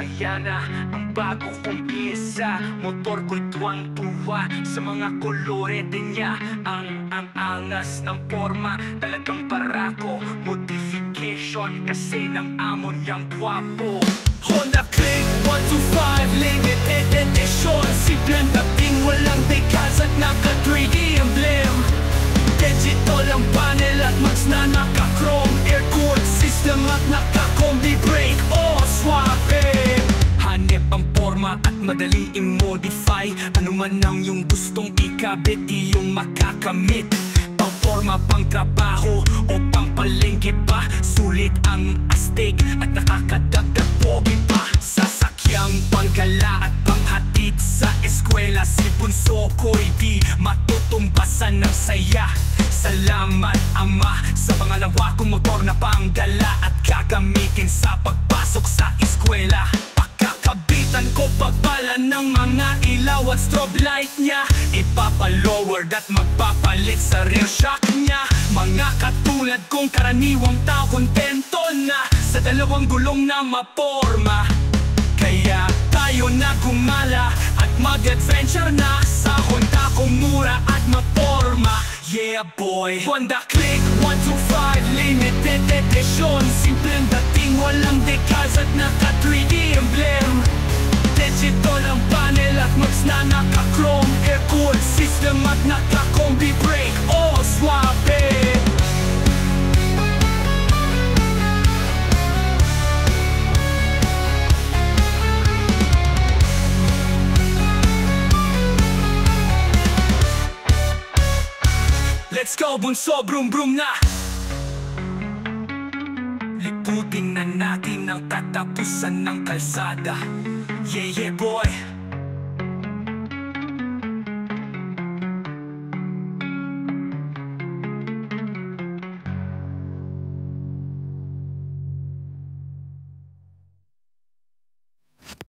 Ayan na ang bago kong piyesa. Motor ko'y tuwang-tuwa sa mga kolore din niya. Ang angas ng forma, talagang parako. Modification kasi ng amo niyang gwapo. Honda Click 125 limited edition. Simpleng dating, walang decals at naka 3D emblem. Digital ang panel at mags na naka-chrome. Air-cooled system at naka-combi brake. Oh, suave! Hanep ang forma at madaling i-modify. Ano man ang iyong gustong ikabit, iyong makakamit. Pang-forma, pang-trabaho o pang-palengke pa. Sulit ang astig at nakakadagdag pogi pa. Sasakyang panggala at panghatid sa eskwela. Si bunso ko'y di matutumbasan ng saya. Salamat Ama sa pangalawa kong motor na panggala at gagamitin sa pagpasok sa eskwela. Pakakabitan ko pagpala ng mga ilaw at strobe light niya. Ipapalowered at magpapalit sa rear shock niya. Mga katulad kong karaniwang tao kontento na sa dalawang gulong na maporma. Kaya tayo na gumala at mag-adventure na sa Honda kong mura at maporma. Yeah boy, Honda Click 125 limited edition. Simpleng dating, walang decals at naka 3D emblem. Digital ang panel at mags na naka-chrome. Air-cooled system at naka-combi brake. Oh, suave! Let's go bunso, brum brum na! Liputin na natin ang tatapusan ng kalsada. Yeah yeah boy!